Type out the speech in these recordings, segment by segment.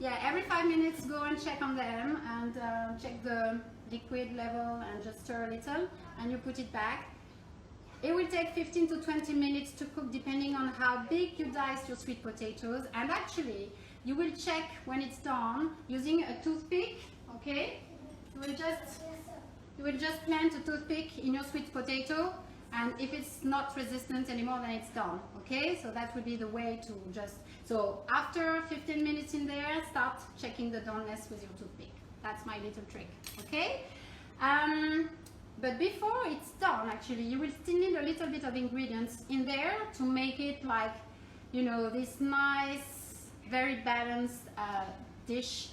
Yeah, every 5 minutes go and check on them and check the liquid level and just stir a little and you put it back. It will take 15 to 20 minutes to cook depending on how big you dice your sweet potatoes, and actually you will check when it's done using a toothpick, okay? You will just plant a toothpick in your sweet potato, and if it's not resistant anymore then it's done, okay? So that would be the way to just, so after 15 minutes in there, start checking the doneness with your toothpick. That's my little trick, okay? But before it's done, actually, you will still need a little bit of ingredients in there to make it like, you know, this nice, very balanced dish.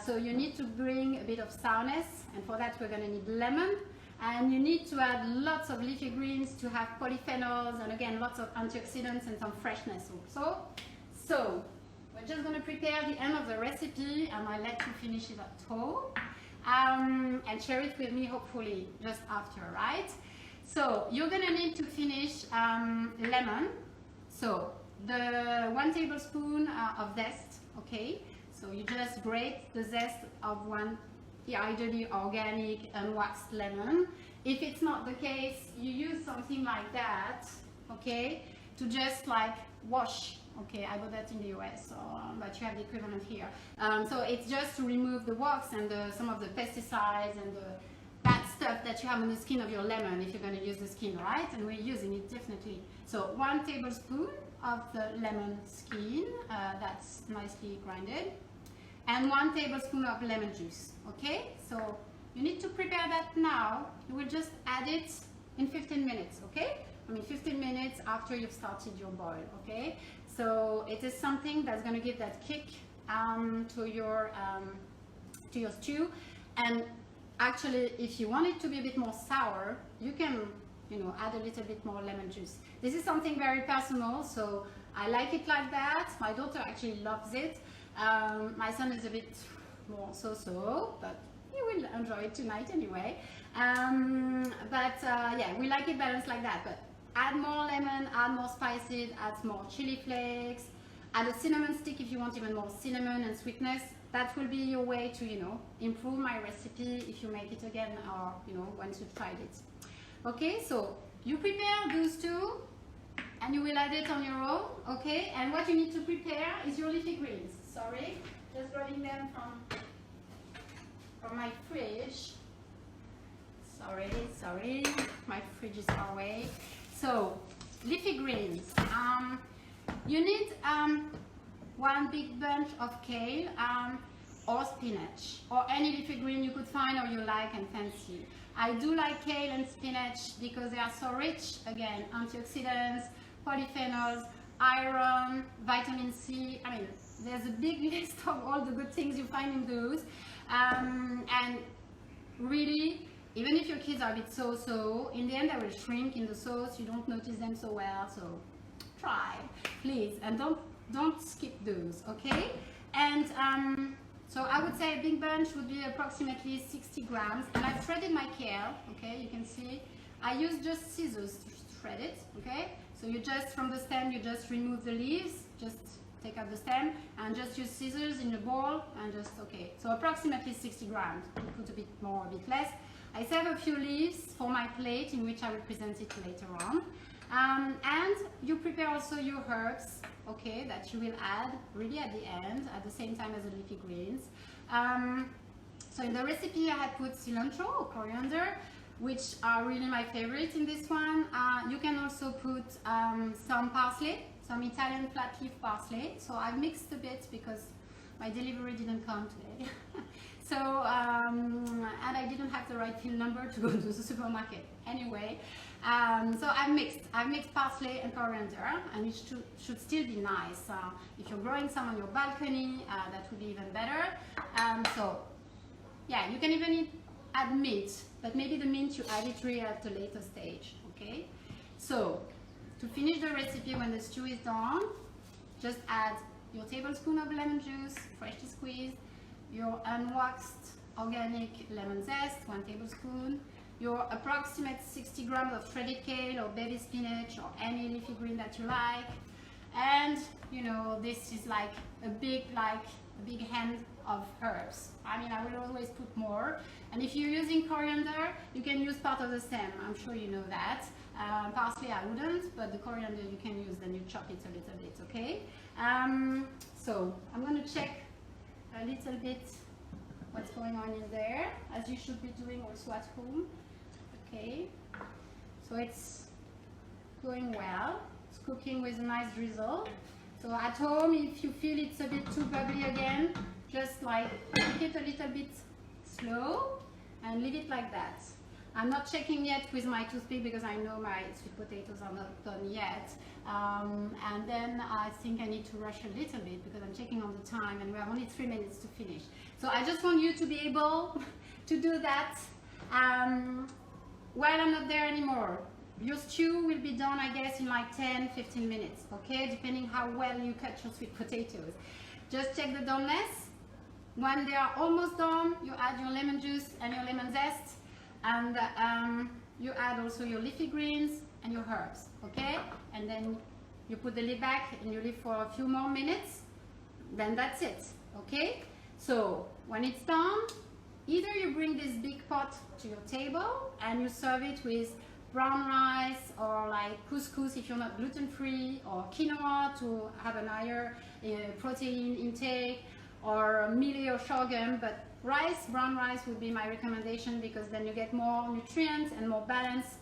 So you need to bring a bit of sourness, and for that we're going to need lemon. And you need to add lots of leafy greens to have polyphenols, and again, lots of antioxidants and some freshness also. So we're just going to prepare the end of the recipe, and I'll let you finish it at home. And share it with me hopefully just after, right? So you're gonna need to finish lemon. So the 1 tablespoon of zest, okay? So you just grate the zest of one ideally organic unwaxed lemon. If it's not the case, you use something like that, okay, to just like wash. Okay, I got that in the US, so, but you have the equivalent here. So it's just to remove the wax and some of the pesticides and the bad stuff that you have on the skin of your lemon if you're going to use the skin, right? And we're using it definitely. So 1 tablespoon of the lemon skin, that's nicely grinded, and 1 tablespoon of lemon juice, okay? So you need to prepare that now. You will just add it in 15 minutes, okay? I mean 15 minutes after you've started your boil, okay? So it is something that's going to give that kick to your stew. And actually, if you want it to be a bit more sour, you can, you know, add a little bit more lemon juice. This is something very personal, so I like it like that. My daughter actually loves it. My son is a bit more so-so, but he will enjoy it tonight anyway. Yeah, we like it balanced like that. But add more lemon, add more spices, add more chili flakes, add a cinnamon stick if you want even more cinnamon and sweetness. That will be your way to, you know, improve my recipe if you make it again, or, you know, once you've tried it. Okay, so you prepare those two and you will add it on your own, okay? And what you need to prepare is your leafy greens. Sorry, just grabbing them from my fridge. Sorry, my fridge is far away. So, leafy greens. You need 1 big bunch of kale or spinach, or any leafy green you could find or you like and fancy. I do like kale and spinach because they are so rich. Again, antioxidants, polyphenols, iron, vitamin C. I mean, there's a big list of all the good things you find in those. And really, even if your kids are a bit so-so, in the end they will shrink in the sauce. You don't notice them so well, so try, please, and don't skip those, okay? And so I would say a big bunch would be approximately 60 grams, and I've shredded my kale, okay? You can see I use just scissors to shred it, okay? So you just, from the stem, you just remove the leaves, just take out the stem and just use scissors in the bowl and just, okay. So approximately 60 grams, you put a bit more, a bit less. I save a few leaves for my plate in which I will present it later on. And you prepare also your herbs, okay, that you will add really at the end, at the same time as the leafy greens. So in the recipe I had put cilantro or coriander, which are really my favorite in this one. You can also put some parsley, some Italian flat leaf parsley. So I've mixed a bit because my delivery didn't come today. So, and I didn't have the right PIN number to go to the supermarket anyway. So I've mixed parsley and coriander, and it should still be nice. If you're growing some on your balcony, that would be even better. So yeah, you can even add mint, but maybe the mint you add it really at a later stage, okay? So to finish the recipe, when the stew is done, just add your tablespoon of lemon juice, freshly squeezed, your unwaxed organic lemon zest, 1 tablespoon, your approximate 60 grams of shredded kale or baby spinach or any leafy green that you like, and you know, this is like a big like a big hand of herbs. I mean, I will always put more. And if you're using coriander, you can use part of the stem. I'm sure you know that. Parsley I wouldn't, but the coriander you can use, then you chop it a little bit, okay? So I'm going to check a little bit what's going on in there, as you should be doing also at home. Okay, so it's going well. It's cooking with a nice drizzle. So at home, if you feel it's a bit too bubbly again, just like cook it a little bit slow and leave it like that. I'm not checking yet with my toothpick because I know my sweet potatoes are not done yet. And then I think I need to rush a little bit because I'm checking on the time and we have only 3 minutes to finish. So I just want you to be able to do that while I'm not there anymore. Your stew will be done, I guess, in like 10-15 minutes, okay? Depending how well you cut your sweet potatoes. Just check the doneness. When they are almost done, you add your lemon juice and your lemon zest. And you add also your leafy greens and your herbs, okay? And then you put the lid back and you leave for a few more minutes. Then that's it, okay? So when it's done, either you bring this big pot to your table and you serve it with brown rice or like couscous if you're not gluten-free, or quinoa to have an higher protein intake, or millet or sorghum, but rice, brown rice would be my recommendation because then you get more nutrients and more balance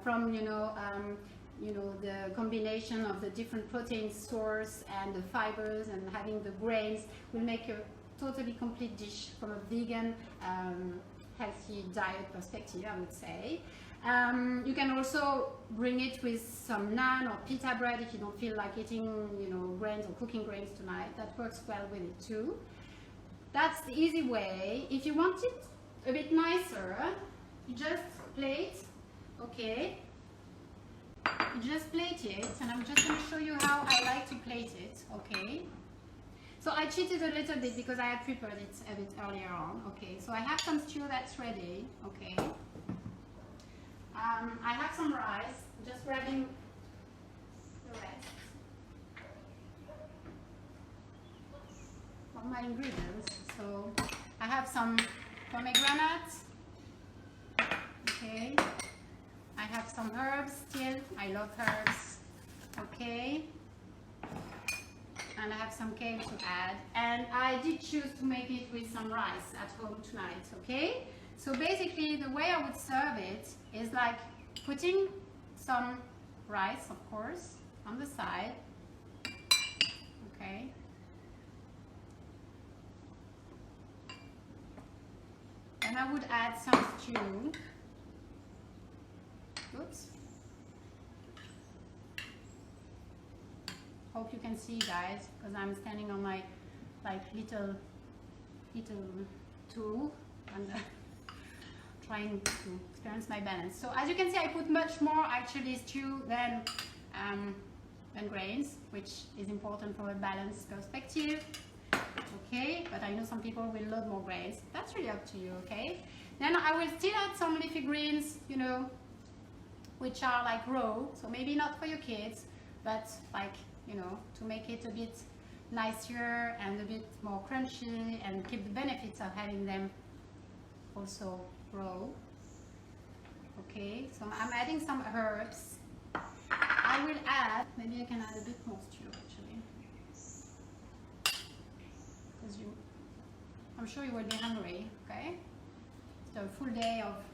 from the combination of the different protein source and the fibers, and having the grains will make a totally complete dish from a vegan healthy diet perspective, I would say. You can also bring it with some naan or pita bread if you don't feel like eating grains or cooking grains tonight. That works well with it too. That's the easy way. If you want it a bit nicer, you just plate, okay? You just plate it, and I'm just going to show you how I like to plate it, okay? So I cheated a little bit because I had prepared it a bit earlier on, okay? So I have some stew that's ready, okay? I have some rice, just grabbing the rest of my ingredients. So I have some pomegranate, okay? I have some herbs still, I love herbs, okay? And I have some kale to add. And I did choose to make it with some rice at home tonight, okay? So basically the way I would serve it is like putting some rice, of course, on the side, okay? And I would add some stew. Oops. Hope you can see, guys, because I'm standing on my little tool and trying to experience my balance. So as you can see, I put much more actually stew than grains, which is important from a balance perspective. Okay, but I know some people will load more grains. That's really up to you, okay? Then I will still add some leafy greens, which are like raw, so maybe not for your kids, but like, to make it a bit nicer and a bit more crunchy and keep the benefits of having them also raw. Okay, so I'm adding some herbs. I will add, maybe I can add a bit more stew actually. Because I'm sure you will be hungry, okay? So a full day of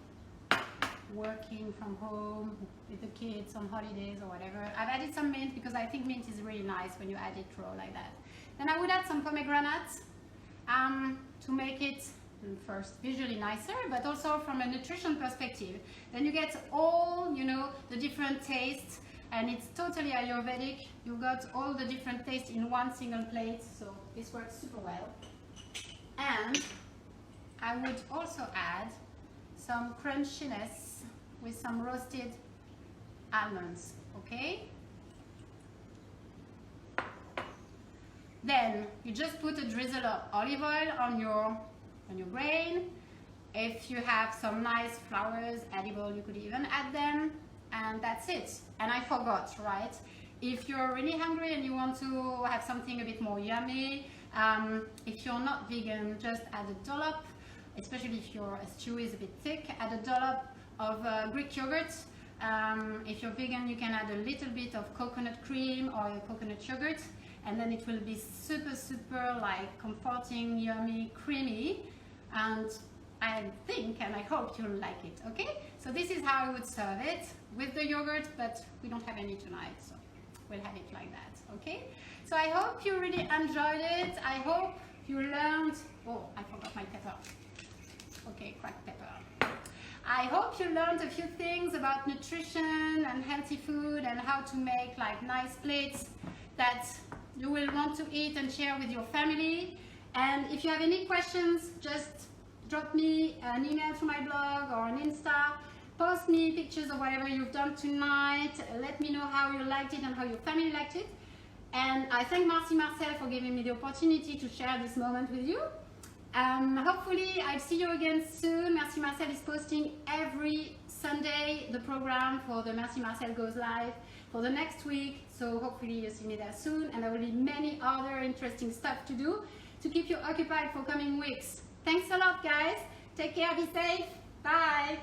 working from home with the kids on holidays or whatever. I've added some mint because I think mint is really nice when you add it raw like that. Then I would add some pomegranate to make it first visually nicer, but also from a nutrition perspective. Then you get all, the different tastes, and it's totally Ayurvedic. You got all the different tastes in one single plate, so this works super well. And I would also add some crunchiness with some roasted almonds, okay? Then you just put a drizzle of olive oil on your grain. If you have some nice flowers, edible, you could even add them, and that's it. And I forgot, right? If you're really hungry and you want to have something a bit more yummy, If you're not vegan, just add a dollop, especially if your stew is a bit thick, add a dollop of Greek yogurt. If you're vegan, you can add a little bit of coconut cream or coconut yogurt, and then it will be super, super like comforting, yummy, creamy, and I think and I hope you'll like it, okay? So this is how I would serve it with the yogurt, but we don't have any tonight, so we'll have it like that, okay? So I hope you really enjoyed it. I hope you learned, oh, I forgot my pepper. Okay, cracked pepper. I hope you learned a few things about nutrition and healthy food and how to make like nice plates that you will want to eat and share with your family. And if you have any questions, just drop me an email to my blog or on Insta. Post me pictures of whatever you've done tonight. Let me know how you liked it and how your family liked it. And I thank Marcel for giving me the opportunity to share this moment with you. Hopefully I'll see you again soon. Merci Marcel is posting every Sunday the program for the Merci Marcel Goes Live for the next week. So hopefully you'll see me there soon, and there will be many other interesting stuff to do to keep you occupied for coming weeks. Thanks a lot, guys. Take care, be safe. Bye.